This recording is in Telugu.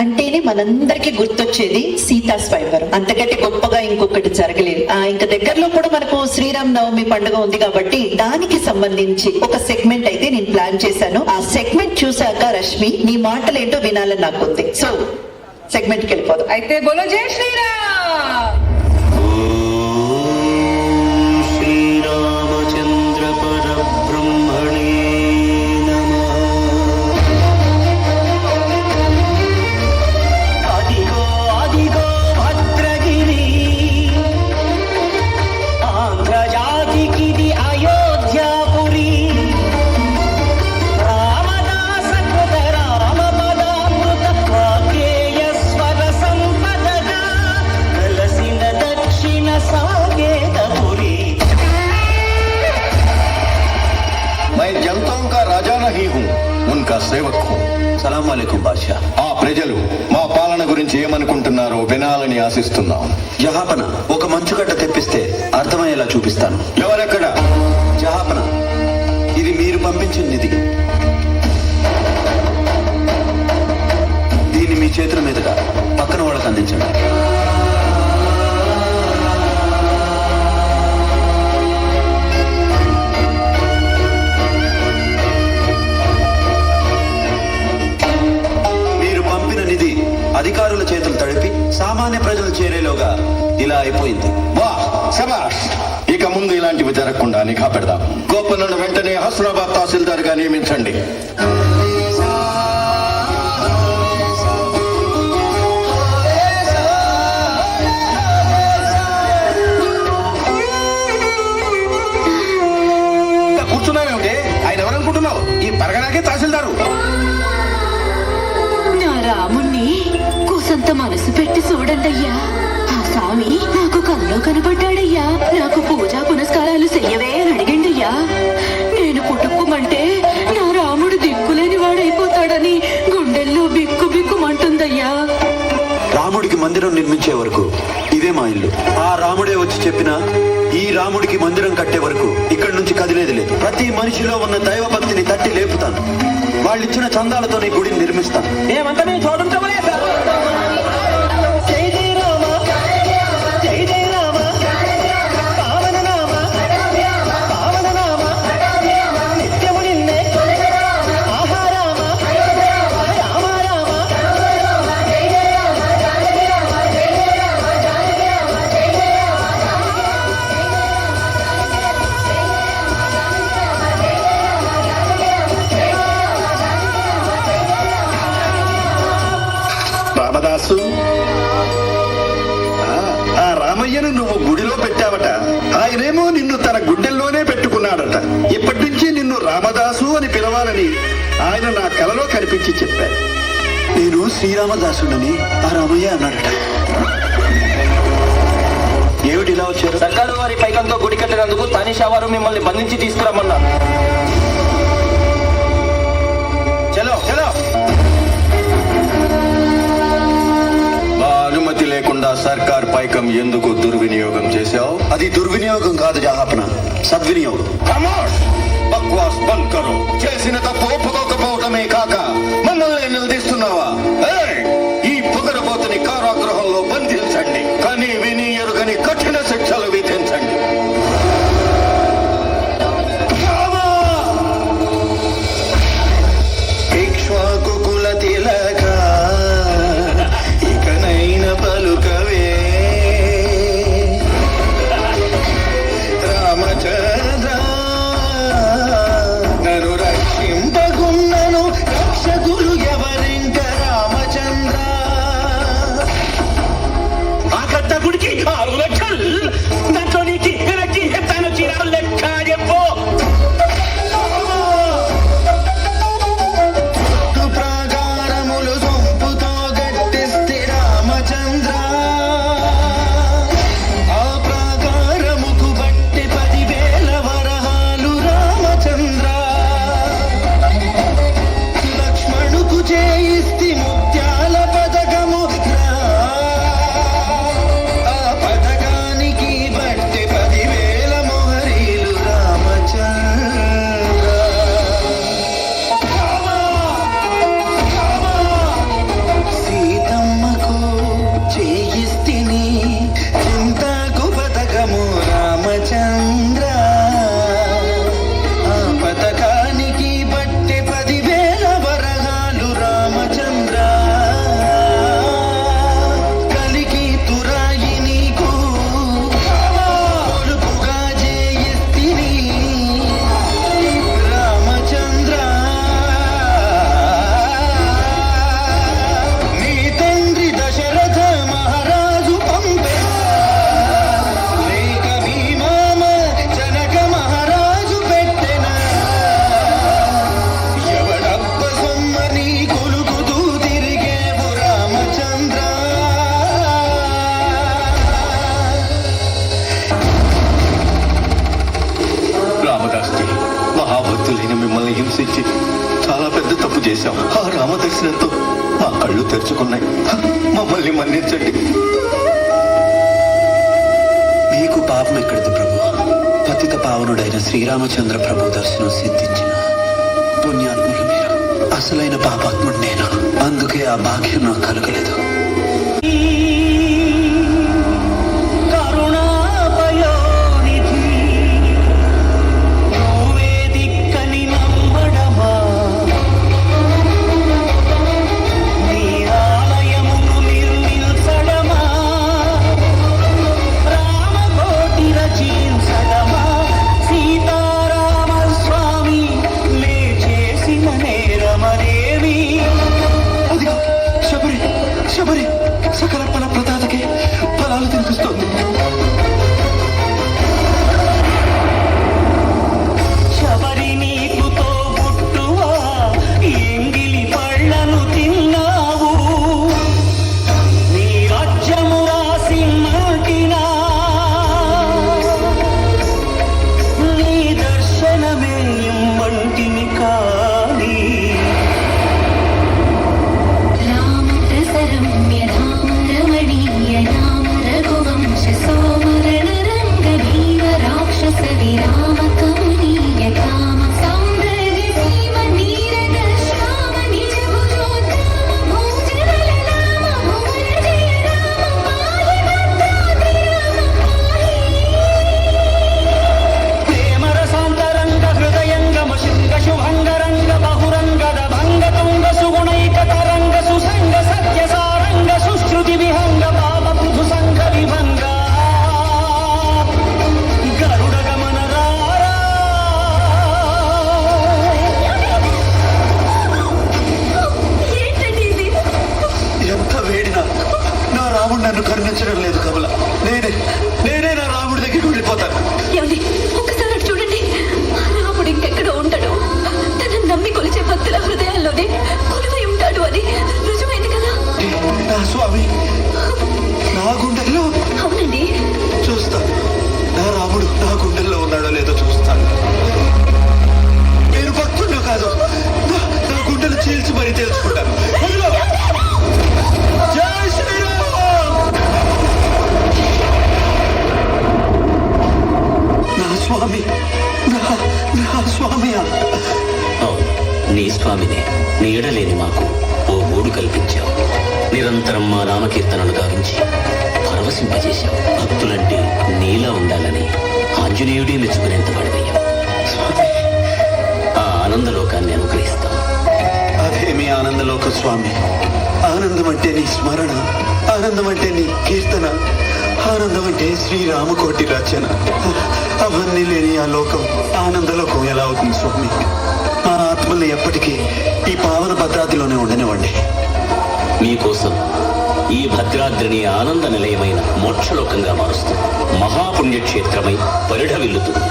అంటేనే మనందరికి గుర్తొచ్చేది సీతా స్వయంవరం. అంతకంటే గొప్పగా ఇంకొకటి జరగలేదు. ఇంకా దగ్గరలో కూడా మనకు శ్రీరామ్ నవమి పండుగ ఉంది కాబట్టి దానికి సంబంధించి ఒక సెగ్మెంట్ అయితే నేను ప్లాన్ చేశాను. ఆ సెగ్మెంట్ చూసాక రష్మి నీ మాటలు ఏంటో వినాలని నాకు ఉంది. సో సెగ్మెంట్ కి వెళ్ళిపోదాం. అయితే బోలో జై శ్రీరామ్. సేవక్ హూ. సలాం అలైకుం బాద్షా. ఆ ప్రజలు మా పాలన గురించి ఏమనుకుంటున్నారో వినాలని ఆశిస్తున్నాం. జహాపన, ఒక మంచుగడ్డ తెప్పిస్తే అర్థమయ్యేలా చూపిస్తాను. ఎవరెక్కడ? జహాపన, ఇది మీరు పంపించిన నిధి. దీన్ని మీ చేతుల మీదుగా పక్కన వాళ్ళకి అందించండి. అధికారుల చేతులు తడిపి సామాన్య ప్రజలు చేరేలోగా ఇలా అయిపోయింది. వా శభాష్. ఇక ముందు ఇలాంటివి జరగకుండా నిఘా పెడదాం. గోపన్నను వెంటనే హస్నాబాద్ తహసీల్దార్ గా నియమించండి. కూర్చున్నావేమిటే? ఆయన ఎవరనుకుంటున్నావు? ఈ పరగనాకే తహసీల్దారు. రాముణ్ణి కూసంత మనసు పెట్టి చూడండయ్యా. ఆ స్వామి నాకు కల్లో కనబడ్డాడయ్యా. నాకు పూజా పునస్కారాలు చెయ్యవే అని అడిగిండయ్యా. నేను పుట్టుకోమంటే నా రాముడు దిక్కులేని వాడైపోతాడని గుండెల్లో బిక్కు బిక్కుమంటుందయ్యా. రాముడికి మందిరం నిర్మించే వరకు ఇదే మా ఇల్లు. ఆ రాముడే వచ్చి చెప్పినా ఈ రాముడికి మందిరం కట్టే వరకు ఇక్కడి నుంచి కదిలేది లేదు. ప్రతి మనిషిలో ఉన్న దైవ భక్తిని తట్టి లేపుతాను. వాళ్ళిచ్చిన చందాలతో నీ గుడిని నిర్మిస్తాను. ఏమంతా నేను చూడండి. జై జై రామ, జై జై రామ, పావన నామ, పావన నామ, నిత్యము నిన్నే ఆహా రామ, రామ రామ. రామదాసు, ఆ రామయ్యను నువ్వు గుడిలో పెట్టావట. ఆయనేమో నిన్ను తన గుండెల్లోనే పెట్టుకున్నాడట. ఇప్పటి నుంచి నిన్ను రామదాసు అని పిలవాలని ఆయన నా కలలో కనిపించి చెప్పాడు. నేను శ్రీరామదాసుడని ఆ రామయ్య అన్నాడట. ఏమిటి ఇలా వచ్చారు? సర్కారు వారి పైకంతో గుడి కట్టినందుకు తానిషా వారు మిమ్మల్ని బంధించి తీసుకురమ్మన్నారు. చలో చలో. అనుమతి లేకుండా సర్కార్ పైకం ఎందుకు దుర్వినియోగం చేశావు? అది దుర్వినియోగం కాదు జహాపన, సద్వినియోగం. బక్వాస్ బంద్ కరో. చేసిన తప్పు ఒప్పుకోకపోవటమే కాక మమ్మల్ని నిలదీస్తున్నావా? ఈ పొగరబోతుని కారాగృహంలో బంధించండి. కానీ విని ఎరుగని కఠిన శిక్షలు విధించండి. ఇక్ష్వాకు కుల తిలక పలుకవే రామచంద్ర, నన్ను రక్షింపగున్నను రక్షకులు ఎవరెందు చేశాం. ఆ రామదర్శనంతో మా కళ్ళు తెరుచుకున్నాయి. మమ్మల్ని మన్నించండి. మీకు పాపం ఎక్కడిది ప్రభు? పతిత పావనుడైన శ్రీరామచంద్ర ప్రభు దర్శనం సిద్ధించిన పుణ్యాత్ములు మీరు. అసలైన పాపాత్ముడు నేను. అందుకే ఆ భాగ్యం నాకు కలగలేదు. కరుణాపయోనిధి నువ్వే దిక్కని నమ్మడమా, నీ ఆలయమును నిర్మించడమా, రామకోటి రచించడమా, సీతారామ స్వామి నే చేసిన నేరమనేమి. అదిగో శబరి, శబరి సకల ఫల ప్రదాతకి ఫలాలు తినిపిస్తోంది. శబరి నీకుతో పుట్టువా, ఎంగిలి పళ్ళను తిన్నావు, నీ రాజ్యము రాసి మాటినా, నీ దర్శనమే ఇమ్మంటిని కాని. రామ రసరమ్య రామ రమణీయ రామ రఘువంశ సోమరణ రంగ వీర రాక్షస విరామ కమనీయ కామ సౌందర్య సీమ నీరద శ్యామ నిజ భుజోత్తమ భోజనల రామ భువన జయ రామ పాహి భద్రాద్రి రామ పాహి. ప్రేమరసాంతరంగ హృదయంగమ శృంగ శుభంగరంగ బహురంగద భంగ తుంగ సుగుణైక తరంగ సుసంగ సత్య సారంగ సుశ్రుతి విహంగ పాప పృథు సంఘ విభంగ గరుడ గమన రారా. ఏంటండి ఇది? ఎంత వేడినా నా రాముడు నన్ను కరుణించడం లేదు కమల. నేనే నా రాముడి దగ్గరికి వెళ్ళిపోతాను. ఏమండి ఒక్కసారి అటు చూడండి. ఆ రాముడు ఇంకెక్కడో ఉంటాడు. తన నమ్మి కొలిచే భక్తుల హృదయాల్లోనే కొలువై ఉంటాడు అని రుజువైంది కదా. నా స్వామి నా గుండెల్లో. అవునండి. చూస్తాను నా రాముడు నా గుండెల్లో ఉన్నాడో లేదో చూస్తాను. నేను భక్తుడు కాదు, నా గుండెలు చీల్చి మరీ తెలుసుకుంటాను. అదిగో! జై శ్రీరామ్! నా స్వామి, నా స్వామియా? అవును, నీ స్వామినే. నీడలేని మాకు ఓ గూడు కల్పించావు. నిరంతరం మా రామకీర్తనలు గావించి పరవశింపజేశావు. భక్తులంటే నీలా ఉండాలని ఆంజనేయుడే మెచ్చుకునేంత వాడివయ్యావు. స్వామి, ఆ ఆనందలోకాన్ని అనుగ్రహిస్తావు. అదేమి ఆనందలోక స్వామి. ఆనందం అంటే నీ స్మరణ, ఆనందం అంటే నీ కీర్తన, ఆనందం అంటే శ్రీరామకోటి రచన. అవన్నీ లేని ఆ లోకం ఆనందలోకం ఎలా అవుతుంది స్వామి? మా ఆత్మల్ని ఎప్పటికీ ఈ పావన భద్రాద్రిలోనే ఉండనివ్వండి. మీకోసం ఈ భద్రాద్రిని ఆనంద నిలయమైన మోక్షలోకంగా మారుస్తుంది. మహాపుణ్యక్షేత్రమై పరిఢవిల్లుతుంది.